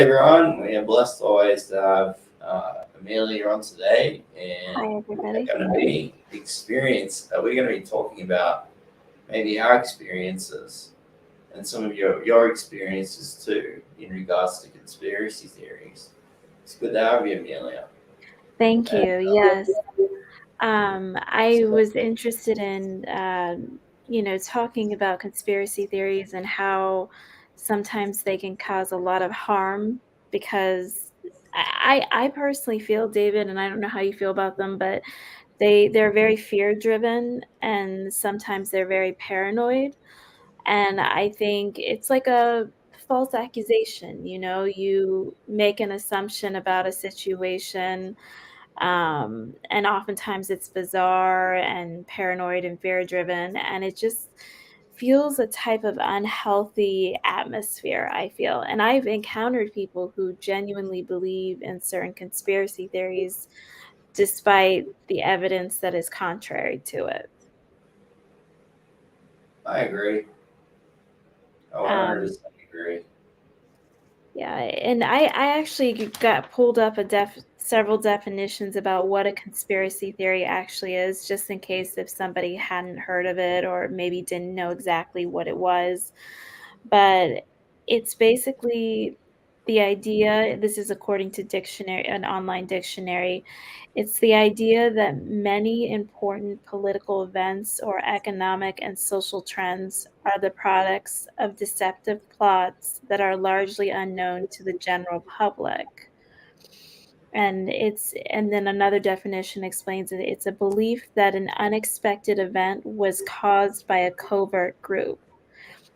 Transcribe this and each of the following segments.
everyone, we are blessed always to have Amelia on today, and Hi, everybody. we're going to be we're going to be talking about maybe our experiences and some of your experiences too in regards to conspiracy theories. It's good to have you, Amelia. Thank And you. Yes. I so, was interested in, talking about conspiracy theories and how sometimes they can cause a lot of harm because I personally feel, David, and I don't know how you feel about them, but they're very fear driven and sometimes they're very paranoid. And I think it's like a false accusation. You make an assumption about a situation. And oftentimes it's bizarre and paranoid and fear driven, and it just fuels a type of unhealthy atmosphere, I feel. And I've encountered people who genuinely believe in certain conspiracy theories despite the evidence that is contrary to it. I agree. I Um, 100% agree. Yeah, and I actually got pulled up several definitions about what a conspiracy theory actually is, just in case if somebody hadn't heard of it or maybe didn't know exactly what it was. But it's basically the idea, this is according to an online dictionary, it's the idea that many important political events or economic and social trends are the products of deceptive plots that are largely unknown to the general public. And then another definition explains it. It's a belief that an unexpected event was caused by a covert group.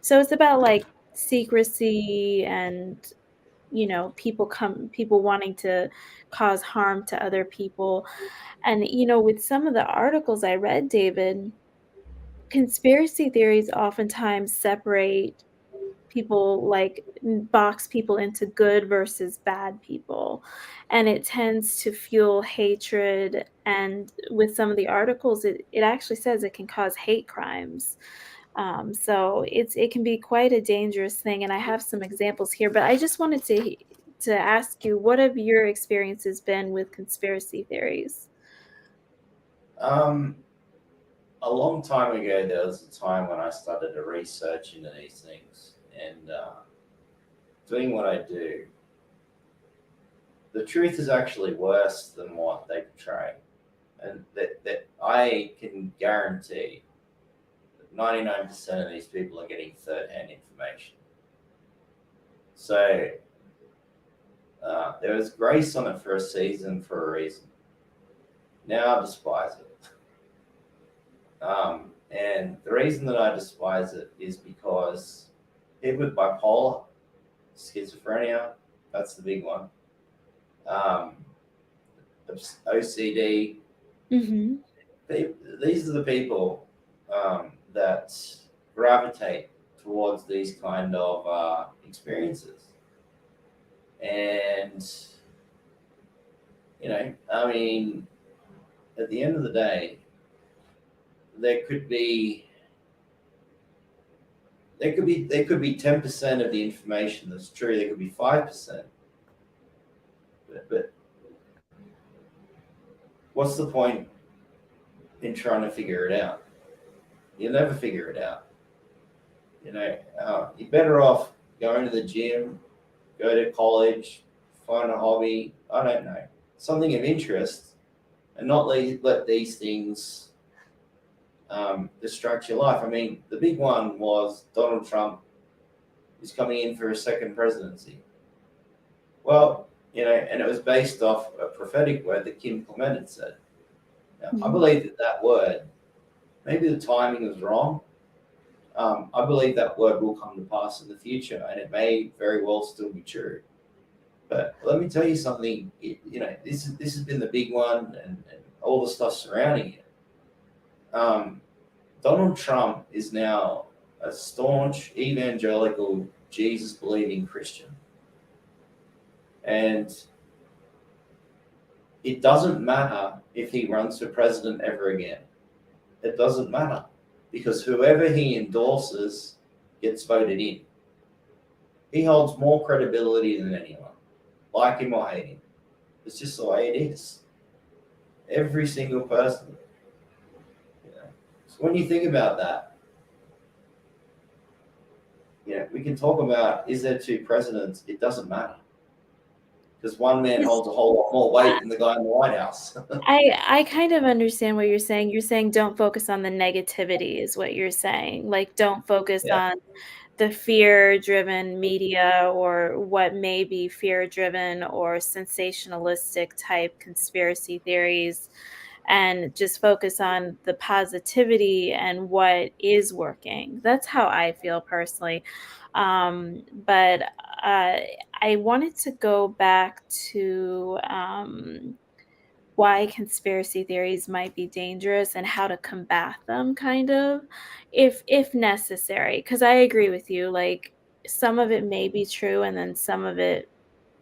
So it's about like secrecy and people wanting to cause harm to other people. And with some of the articles I read, David, conspiracy theories oftentimes separate people, like box people into good versus bad people, and it tends to fuel hatred. And with some of the articles, it actually says it can cause hate crimes. So it can be quite a dangerous thing, and I have some examples here. But I just wanted to ask you, what have your experiences been with conspiracy theories? Um, a long time ago, there was a time when I started to research into these things and doing what I do. The truth is actually worse than what they portray. And that I can guarantee that 99% of these people are getting third hand information. So there was grace on it for a season for a reason. Now I despise it. And the reason that I despise it is because people with bipolar, schizophrenia, that's the big one. Um, OCD, Mhm. these are the people that gravitate towards these kind of experiences. And, I mean, at the end of the day, there could be there could be 10% of the information that's true. There could be 5%. But what's the point in trying to figure it out? You'll never figure it out. You're better off going to the gym, go to college, find a hobby. I don't know, something of interest, and not let these things distract your life. I mean, the big one was Donald Trump is coming in for a second presidency. Well, and it was based off a prophetic word that Kim Clement had said. Now, I Mhm. believe that word, maybe the timing was wrong. I believe that word will come to pass in the future, and it may very well still be true. But let me tell you something. This has been the big one, and all the stuff surrounding it. Um, Donald Trump is now a staunch evangelical Jesus believing Christian, and it doesn't matter if he runs for president ever again. It doesn't matter because whoever he endorses gets voted in. He holds more credibility than anyone. like him or hate him. It's just the way it is. Every single person. So when you think about that, we can talk about, is there two presidents? It doesn't matter. Because one man holds a whole lot more weight than the guy in the White House. I kind of understand what you're saying. You're saying don't focus on the negativity is what you're saying. Like, don't focus Yeah. on the fear-driven media or what may be fear-driven or sensationalistic type conspiracy theories, and just focus on the positivity and what is working. That's how I feel personally. But I wanted to go back to why conspiracy theories might be dangerous and how to combat them, kind of, if necessary, because I agree with you, like, some of it may be true and then some of it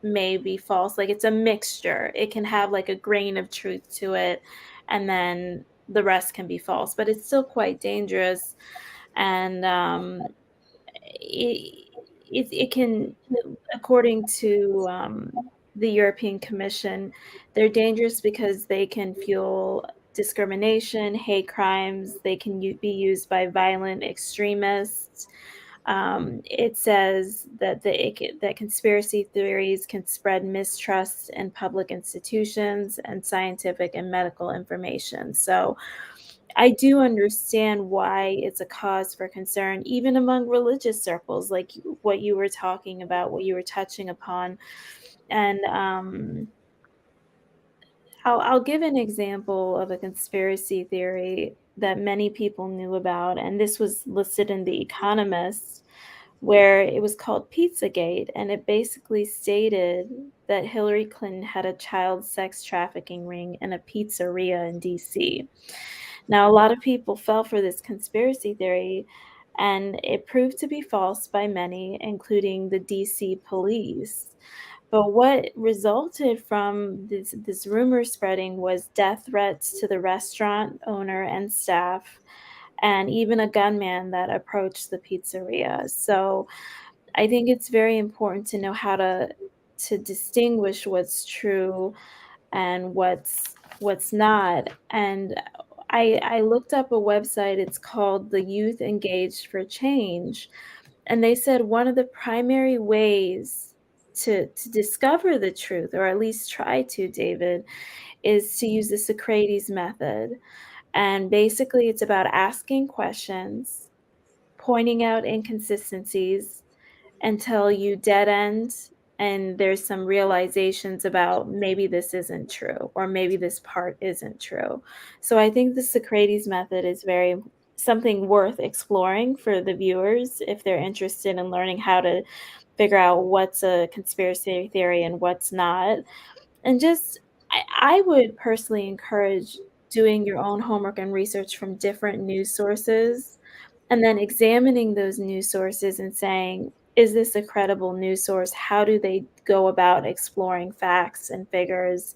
may be false. Like, it's a mixture. It can have like a grain of truth to it, and then the rest can be false, but it's still quite dangerous. And it, it can, according to the European Commission, they're dangerous because they can fuel discrimination, hate crimes. They can be used by violent extremists. It says that that conspiracy theories can spread mistrust in public institutions and scientific and medical information. So I do understand why it's a cause for concern, even among religious circles, like what you were talking about, what you were touching upon. And I'll give an example of a conspiracy theory that many people knew about, and this was listed in The Economist, where it was called Pizzagate, and it basically stated that Hillary Clinton had a child sex trafficking ring in a pizzeria in DC. Now, a lot of people fell for this conspiracy theory, and it proved to be false by many, including the DC police. But what resulted from this rumor spreading was death threats to the restaurant owner and staff, and even a gunman that approached the pizzeria. So I think it's very important to know how to distinguish what's true and what's not. And I looked up a website. It's called the Youth Engaged for Change, and they said one of the primary ways to discover the truth, or at least try to, David, is to use the Socrates method. And basically, it's about asking questions, pointing out inconsistencies until you dead end and there's some realizations about maybe this isn't true or maybe this part isn't true. So I think the Socrates method is very something worth exploring for the viewers if they're interested in learning how to figure out what's a conspiracy theory and what's not. And just I would personally encourage doing your own homework and research from different news sources, and then examining those news sources and saying, is this a credible news source? How do they go about exploring facts and figures?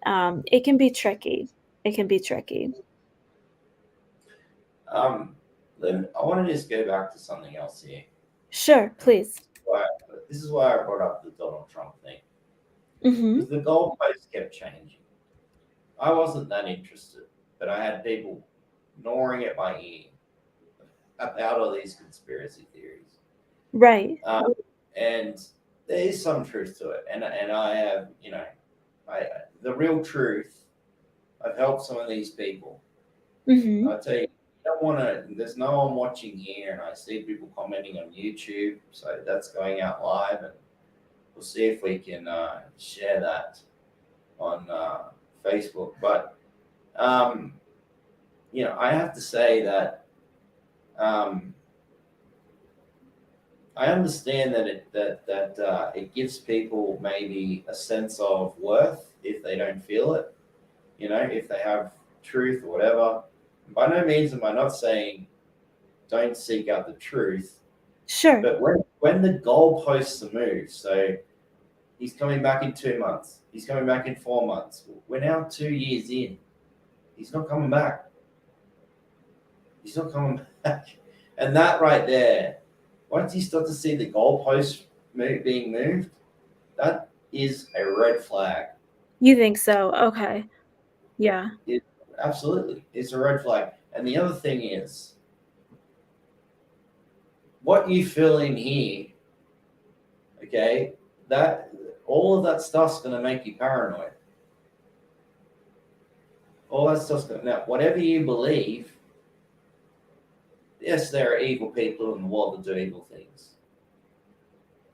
It can be tricky. It can be tricky. Lynn, I want to just go back to something else here. Sure, please. Why- This is why I brought up the Donald Trump thing. Mm-hmm. Because the goalposts kept changing. I wasn't that interested, but I had people gnawing at my ear about all these conspiracy theories. Right. And there is some truth to it. And I have, the real truth, I've helped some of these people. Mm-hmm. I tell you, don't want to. There's no one watching here, and I see people commenting on YouTube, so that's going out live, and we'll see if we can share that on Facebook. But I have to say that I understand that it gives people maybe a sense of worth if they don't feel it, if they have truth or whatever. By no means am I not saying don't seek out the truth, Sure. but when the goalposts are moved, so he's coming back in 2 months, he's coming back in 4 months. We're now 2 years in. He's not coming back. He's not coming back. And that right there, once you start to see the goalposts being moved, is a red flag. You think so? Okay. Yeah. It absolutely is a red flag. And the other thing is, what you feel in here, okay, that all of that stuff's going to make you paranoid. All that stuff's going to, now, whatever you believe, yes, there are evil people in the world that do evil things.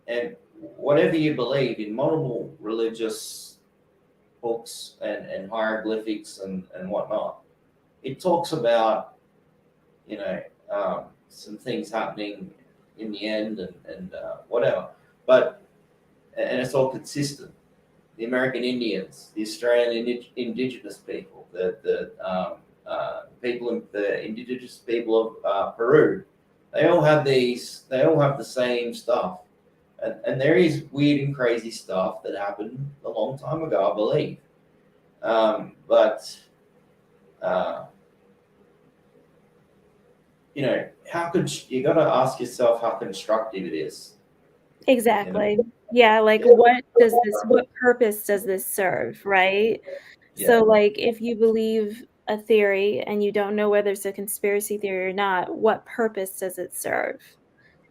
And whatever you believe in multiple religious books and hieroglyphics and whatnot, it talks about, you know, some things happening in the end and whatever. But, and it's all consistent. The American Indians, the Australian indigenous people, the indigenous people of Peru, they all have these. They all have the same stuff, and there is weird and crazy stuff that happened a long time ago, I believe. But you know, how could you got to ask yourself how constructive it is? You know, Exactly. Yeah, like what purpose does this serve, right? yeah, So, like, if you believe a theory and you don't know whether it's a conspiracy theory or not, what purpose does it serve?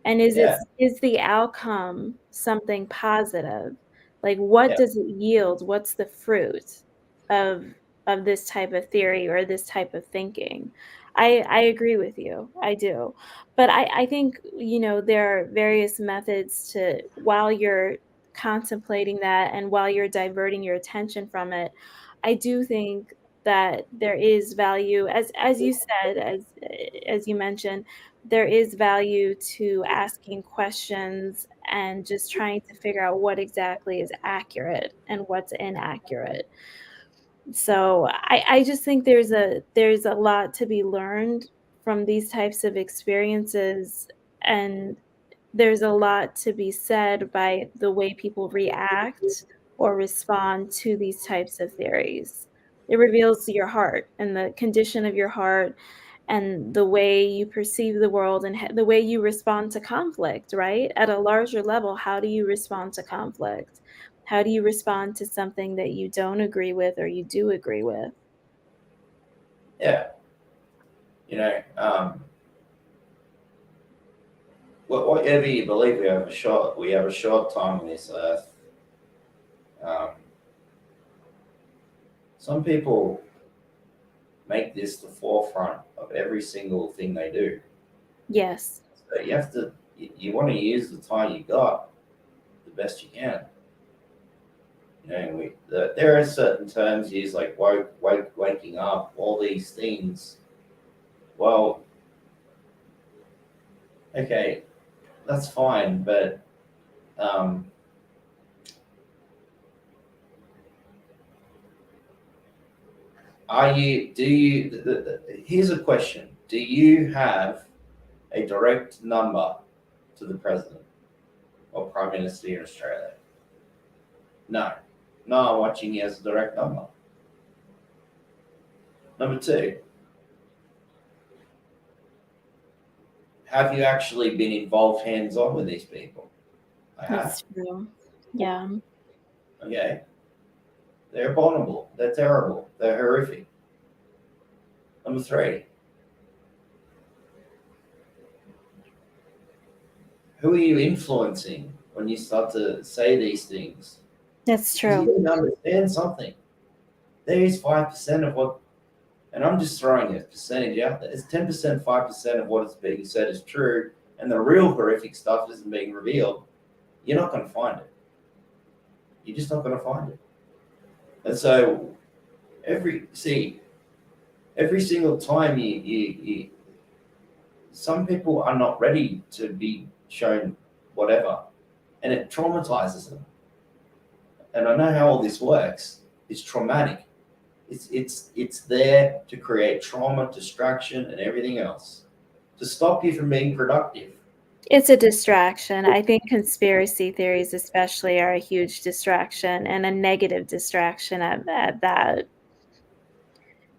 And yeah, is the outcome something positive? Like, what yeah, does it yield? What's the fruit of this type of theory or this type of thinking? I agree with you. I do. But I think, there are various methods to while you're contemplating that and while you're diverting your attention from it, I do think that there is value as you said, as you mentioned, there is value to asking questions and just trying to figure out what exactly is accurate and what's inaccurate. So I just think there's a lot to be learned from these types of experiences, and there's a lot to be said by the way people react or respond to these types of theories. It reveals your heart and the condition of your heart and the way you perceive the world and the way you respond to conflict, right? At a larger level, how do you respond to conflict? How do you respond to something that you don't agree with or you do agree with? yeah. You know, whatever you believe, we have a short time on this earth. Um, some people make this the forefront of every single thing they do. Yes. So you have to, you want to use the time you got the best you can. You know, there are certain terms used like waking up, all these things. Well, okay, that's fine, but um, here's a question. Do you have a direct number to the president or prime minister in Australia? No. No, I'm watching you as a direct number. Number two, have you actually been involved hands on with these people? I have. That's true. Yeah. Okay. They're abominable. They're terrible. They're horrific. Number three, who are you influencing when you start to say these things? That's Because you true. need to understand something. There is 5% of what, and I'm just throwing a percentage out there. It's 10%, 5% of what is being said is true, and the real horrific stuff isn't being revealed. You're not going to find it. You're just not going to find it. And so every single time some people are not ready to be shown whatever, and it traumatizes them. And I know how all this works. It's traumatic. It's there to create trauma, distraction, and everything else to stop you from being productive. It's a distraction. I think conspiracy theories especially are a huge distraction and a negative distraction at that.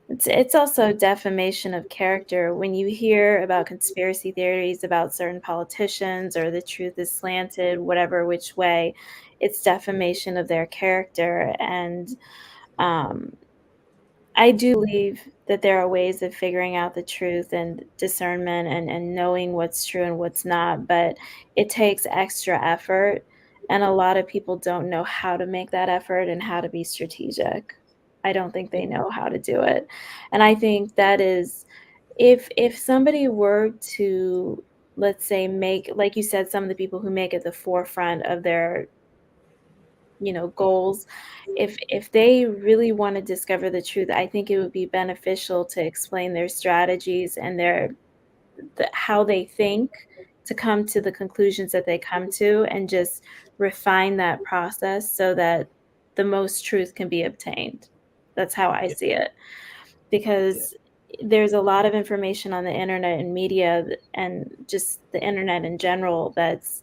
It's also defamation of character when you hear about conspiracy theories about certain politicians or the truth is slanted, whatever which way, it's defamation of their character. And um, I do believe that there are ways of figuring out the truth and discernment and knowing what's true and what's not, but it takes extra effort. And a lot of people don't know how to make that effort and how to be strategic. I don't think they know how to do it. And I think that is if somebody were to, let's say, make, like you said, some of the people who make it the forefront of their, goals, if they really want to discover the truth, I think it would be beneficial to explain their strategies and how they think to come to the conclusions that they come to, and just refine that process so that the most truth can be obtained. That's how I Yeah, see it, yeah, because there's a lot of information on the internet and media and just the internet in general that's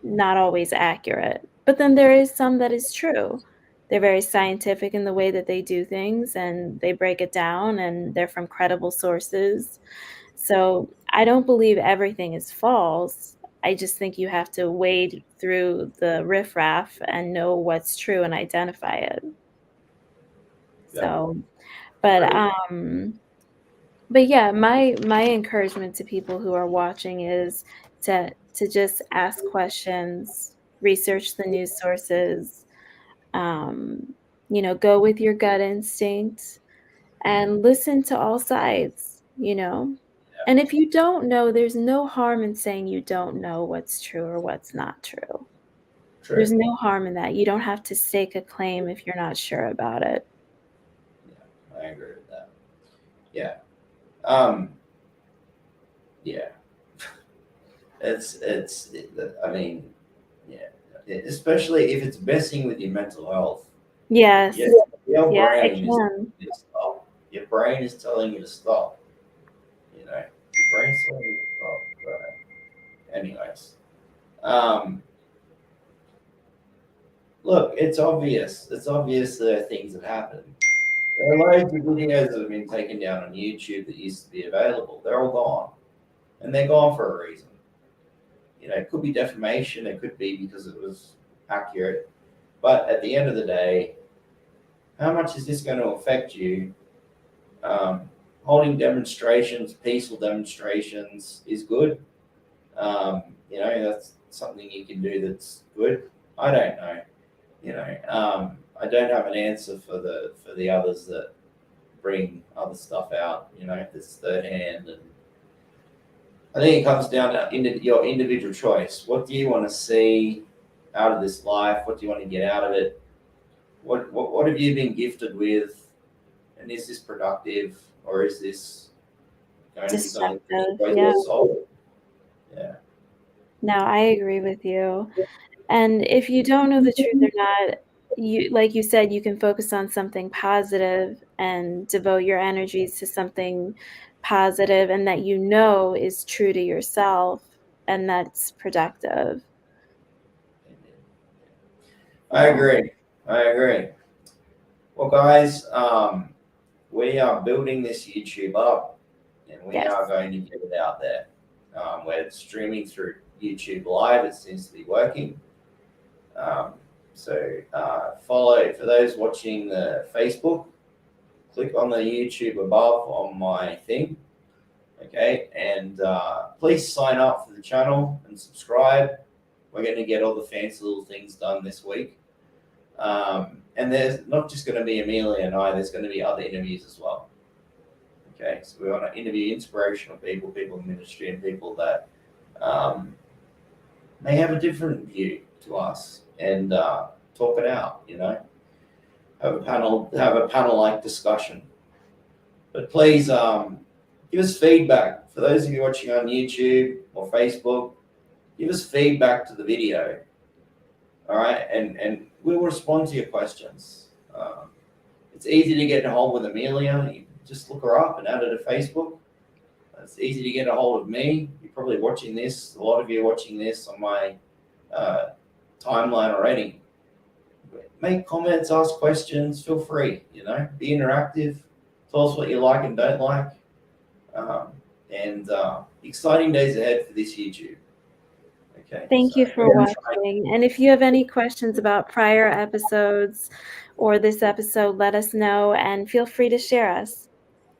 not always accurate. But then there is some that is true. They're very scientific in the way that they do things, and they break it down, and they're from credible sources. So I don't believe everything is false. I just think you have to wade through the riffraff and know what's true and identify it. yeah. So, but Agreed. but yeah, my encouragement to people who are watching is to just ask questions, research the news sources, um, go with your gut instinct and listen to all sides. Yeah, And if you don't know, there's no harm in saying you don't know what's true or what's not true. There's true. no harm in that. You don't have to stake a claim if you're not sure about it. Yeah, I agree with that. Yeah. Um, yeah. I mean, yeah. Especially if it's messing with your mental health. Yes. Yeah, your Yeah, it brain is telling can. you to stop. Your brain is telling you to stop. Your brain's telling you to stop. But anyways, um, look, it's obvious. It's obvious there are things that happen. There are loads of videos that have been taken down on YouTube that used to be available. They're all gone, and they're gone for a reason. It could be defamation. It could be because it was accurate. But at the end of the day, how much is this going to affect you? Holding demonstrations, peaceful demonstrations, is good. That's something you can do that's good. I don't know. I don't have an answer for the others that bring other stuff out. This third hand, and I think it comes down to your individual choice. What do you want to see out of this life? What do you want to get out of it? What have you been gifted with? And is this productive, or is this going to be something that Destructive. destroys Yeah. your soul? Yeah, No, I agree with you. And if you don't know the truth or not, like you said, you can focus on something positive and devote your energies to something positive and that is true to yourself and that's productive. I So, agree. I agree. Well, guys, we are building this YouTube up, and we are yes. going to get it out there. We're streaming through YouTube Live. It seems to be working. Um, so follow, for those watching the Facebook, click on the YouTube above on my thing. Okay, and please sign up for the channel and subscribe. We're going to get all the fancy little things done this week. And there's not just going to be Amelia and I, there's going to be other interviews as well. Okay, so we want to interview inspirational people in ministry, and people that may have a different view to us, and talk it out. Have a panel like discussion. But please give us feedback. For those of you watching on YouTube or Facebook, give us feedback to the video. All right, and we'll respond to your questions. It's easy to get a hold with Amelia. You just look her up and add her to Facebook. It's easy to get a hold of me. You're probably watching this. A lot of you are watching this on my uh, timeline already. Make comments, ask questions. Feel free. Be interactive. Tell us what you like and don't like. And exciting days ahead for this YouTube. Okay, Thank so you we're for going to try. watching. And if you have any questions about prior episodes or this episode, let us know and feel free to share us,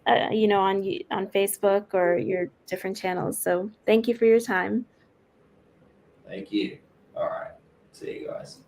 on Facebook or your different channels. So thank you for your time. Thank you. All right. See you guys.